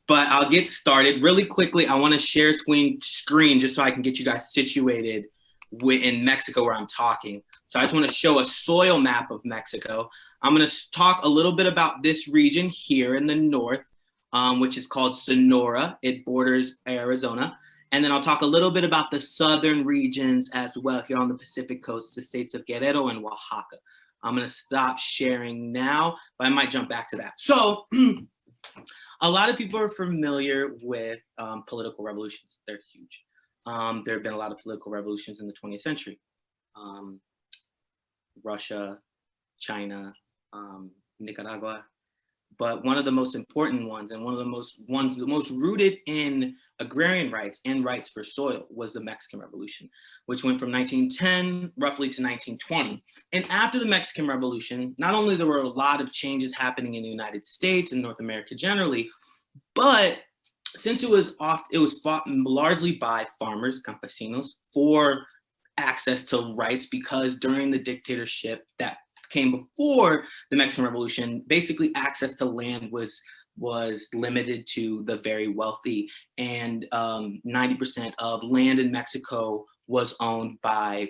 but I'll get started really quickly. I want to share screen just so I can get you guys situated in Mexico where I'm talking. So I just want to show a soil map of Mexico. I'm going to talk a little bit about this region here in the north, which is called Sonora. It borders Arizona. And then I'll talk a little bit about the southern regions as well here on the Pacific coast, the states of Guerrero and Oaxaca. I'm going to stop sharing now, but I might jump back to that. So a lot of people are familiar with political revolutions. They're huge. There have been a lot of political revolutions in the 20th century. Russia, China, Nicaragua. But one of the most important ones, and one of the most rooted in agrarian rights and rights for soil, was the Mexican Revolution, which went from 1910 roughly to 1920. And after the Mexican Revolution, not only there were a lot of changes happening in the United States and North America generally, but since it was fought largely by farmers, campesinos, for access to rights, because during the dictatorship that came before the Mexican Revolution, basically access to land was limited to the very wealthy, and 90% of land in Mexico was owned by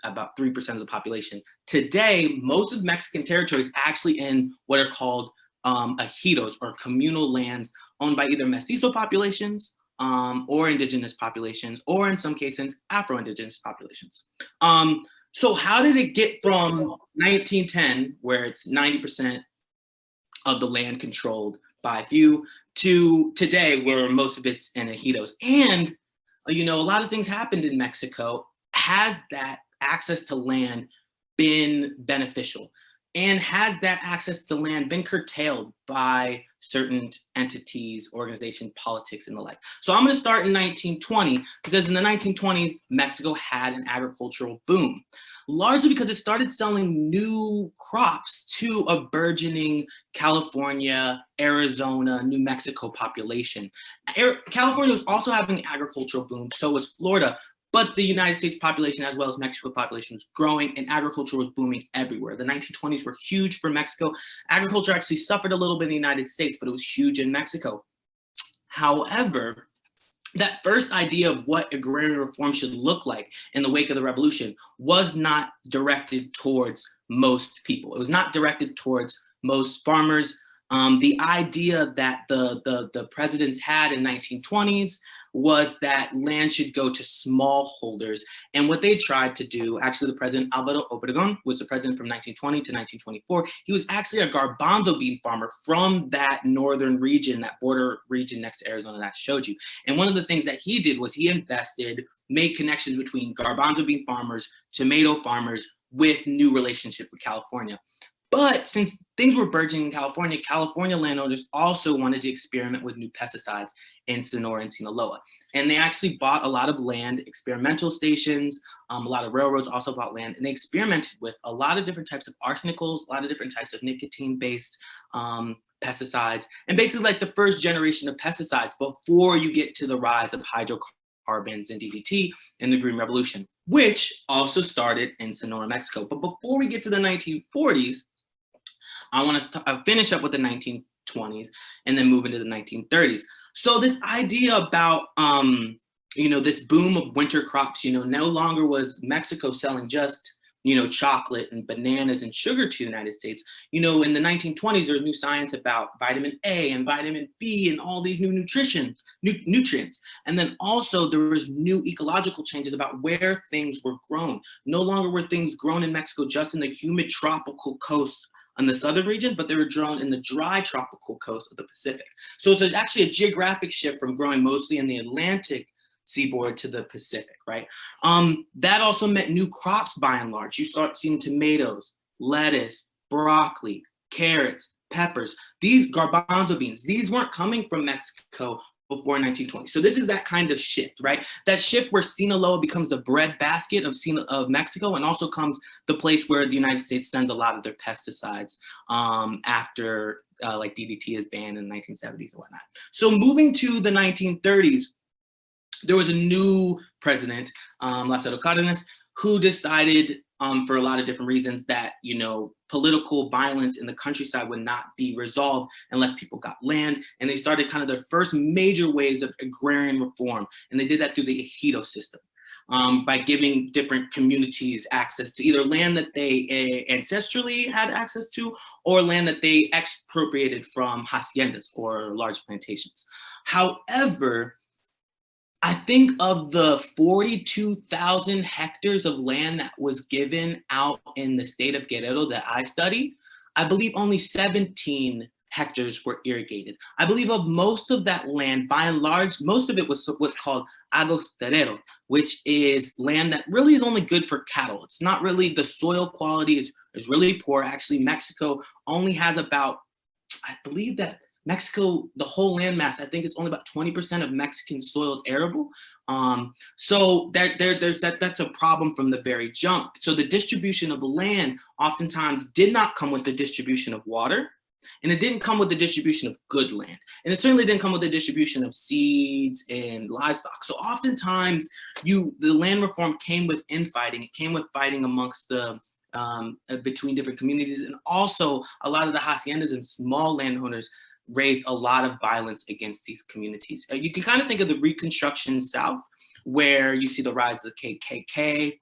about 3% of the population. Today, most of Mexican territory is actually in what are called ejidos, or communal lands owned by either mestizo populations or indigenous populations, or in some cases, Afro-Indigenous populations. So how did it get from 1910, where it's 90% of the land controlled by a few, to today, where most of it's in ejidos? And, a lot of things happened in Mexico. Has that access to land been beneficial? And has that access to land been curtailed by certain entities, organizations, politics, and the like? So I'm going to start in 1920, because in the 1920s, Mexico had an agricultural boom, largely because it started selling new crops to a burgeoning California, Arizona, New Mexico population. California was also having an agricultural boom, so was Florida. But the United States population, as well as Mexico population, was growing, and agriculture was booming everywhere. The 1920s were huge for Mexico. Agriculture actually suffered a little bit in the United States, but it was huge in Mexico. However, that first idea of what agrarian reform should look like in the wake of the revolution was not directed towards most people. It was not directed towards most farmers. The idea that the presidents had in 1920s was that land should go to smallholders. And what they tried to do, actually, the president Álvaro Obregón was the president from 1920 to 1924. He was actually a garbanzo bean farmer from that northern region, that border region next to Arizona that I showed you. And one of the things that he did was he invested, made connections between garbanzo bean farmers, tomato farmers, with new relationship with California. But since things were burgeoning in California, California landowners also wanted to experiment with new pesticides in Sonora and Sinaloa. And they actually bought a lot of land, experimental stations, a lot of railroads also bought land, and they experimented with a lot of different types of arsenicals, a lot of different types of nicotine-based pesticides, and basically like the first generation of pesticides before you get to the rise of hydrocarbons and DDT in the Green Revolution, which also started in Sonora, Mexico. But before we get to the 1940s, I want to finish up with the 1920s and then move into the 1930s. So this idea about, this boom of winter crops, no longer was Mexico selling just, chocolate and bananas and sugar to the United States. In the 1920s, there's new science about vitamin A and vitamin B and all these new nutrients. And then also there was new ecological changes about where things were grown. No longer were things grown in Mexico just in the humid tropical coast on the southern region, but they were grown in the dry tropical coast of the Pacific. So it's actually a geographic shift from growing mostly in the Atlantic seaboard to the Pacific, right? That also meant new crops by and large. You start seeing tomatoes, lettuce, broccoli, carrots, peppers. These garbanzo beans, these weren't coming from Mexico before 1920. So this is that kind of shift, right? That shift where Sinaloa becomes the breadbasket of Mexico, and also comes the place where the United States sends a lot of their pesticides after like DDT is banned in the 1970s and whatnot. So moving to the 1930s, there was a new president, Lázaro Cárdenas, who decided for a lot of different reasons, that, political violence in the countryside would not be resolved unless people got land. And they started kind of their first major waves of agrarian reform. And they did that through the ejido system. By giving different communities access to either land that they ancestrally had access to, or land that they expropriated from haciendas or large plantations. However, I think of the 42,000 hectares of land that was given out in the state of Guerrero that I studied, I believe only 17 hectares were irrigated. I believe of most of that land, by and large, most of it was what's called agostero, which is land that really is only good for cattle. It's not really, the soil quality is really poor. Actually, Mexico only has about, I believe that Mexico, the whole landmass, I think it's only about 20% of Mexican soil is arable. So that's a problem from the very jump. So the distribution of land oftentimes did not come with the distribution of water, and it didn't come with the distribution of good land. And it certainly didn't come with the distribution of seeds and livestock. So oftentimes the land reform came with infighting. It came with fighting amongst the between different communities. And also a lot of the haciendas and small landowners raised a lot of violence against these communities. You can kind of think of the Reconstruction South, where you see the rise of the KKK,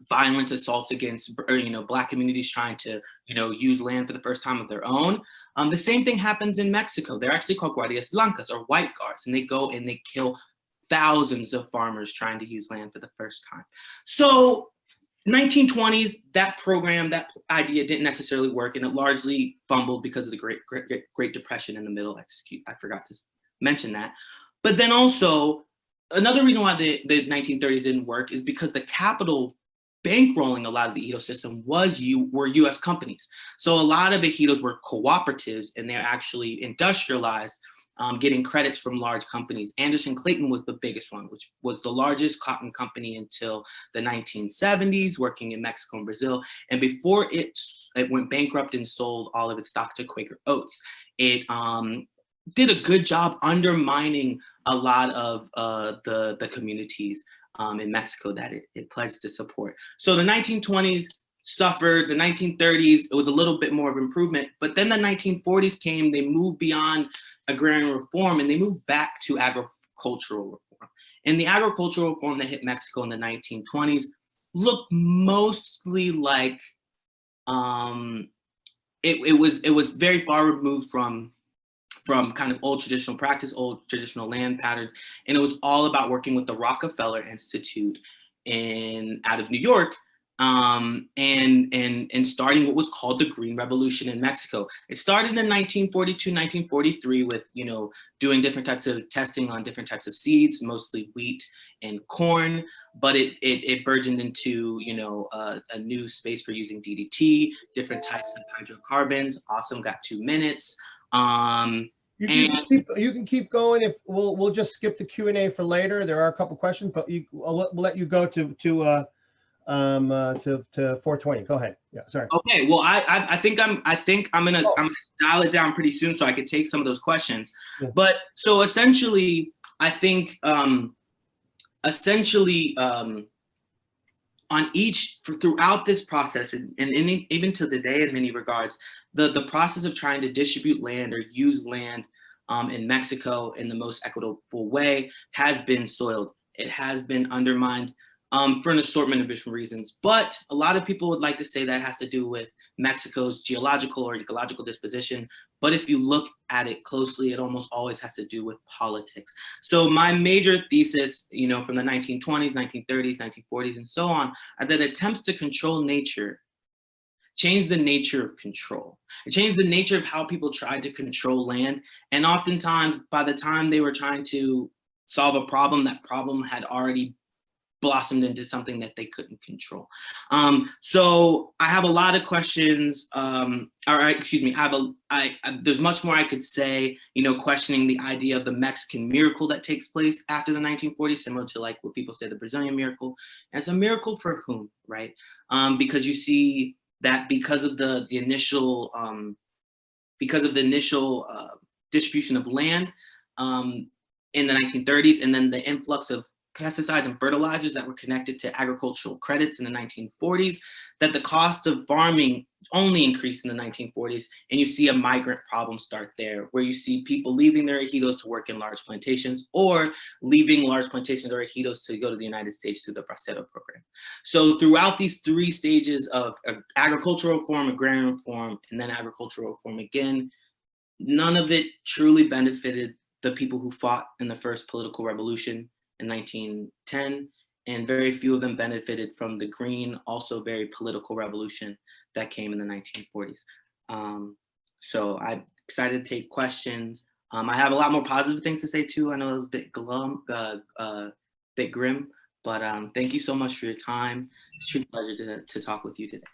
violent assaults against Black communities trying to use land for the first time of their own. The same thing happens in Mexico. They're actually called guardias blancas, or white guards, and they go and they kill thousands of farmers trying to use land for the first time. So 1920s, that program, that idea didn't necessarily work, and it largely fumbled because of the Great Depression in the middle. I forgot to mention that. But then also, another reason why the 1930s didn't work is because the capital bankrolling a lot of the ejido system were U.S. companies. So a lot of ejidos were cooperatives, and they're actually industrialized, getting credits from large companies. Anderson-Clayton was the biggest one, which was the largest cotton company until the 1970s, working in Mexico and Brazil. And before it went bankrupt and sold all of its stock to Quaker Oats, it did a good job undermining a lot of the communities in Mexico that it pledged to support. So the 1920s suffered. The 1930s, it was a little bit more of improvement, but then the 1940s came. They moved beyond agrarian reform and they moved back to agricultural reform. And the agricultural reform that hit Mexico in the 1920s looked mostly like it was very far removed from kind of old traditional practice, old traditional land patterns. And it was all about working with the Rockefeller Institute out of New York, and starting what was called the Green Revolution in Mexico. It started in 1942, 1943 with, doing different types of testing on different types of seeds, mostly wheat and corn, but it burgeoned into, a new space for using DDT, different types of hydrocarbons. Awesome, got 2 minutes. You can keep going. If we'll just skip the Q&A for later. There are a couple questions, but we'll let you go to 420. Go ahead. Yeah, sorry. Okay. Well, I think I'm gonna dial it down pretty soon so I could take some of those questions. Yeah. But so essentially, I think throughout this process, and even to the day in many regards, the process of trying to distribute land or use land in Mexico in the most equitable way has been soiled. It has been undermined for an assortment of different reasons. But a lot of people would like to say that has to do with Mexico's geological or ecological disposition. But if you look at it closely, it almost always has to do with politics. So my major thesis, from the 1920s, 1930s, 1940s, and so on, are that attempts to control nature changed the nature of control. It changed the nature of how people tried to control land. And oftentimes, by the time they were trying to solve a problem, that problem had already blossomed into something that they couldn't control. So I have a lot of questions, there's much more I could say, questioning the idea of the Mexican miracle that takes place after the 1940s, similar to like what people say the Brazilian miracle. And it's a miracle for whom, right? Because you see that because of the initial distribution of land in the 1930s, and then the influx of pesticides and fertilizers that were connected to agricultural credits in the 1940s, that the cost of farming only increased in the 1940s. And you see a migrant problem start there, where you see people leaving their ejidos to work in large plantations, or leaving large plantations or ejidos to go to the United States through the Bracero program. So throughout these 3 stages of agricultural reform, agrarian reform, and then agricultural reform again, none of it truly benefited the people who fought in the first political revolution in 1910, and very few of them benefited from the green, also very political revolution that came in the 1940s. So I'm excited to take questions. I have a lot more positive things to say too. I know it was a bit bit grim, but thank you so much for your time. It's a true pleasure to talk with you today.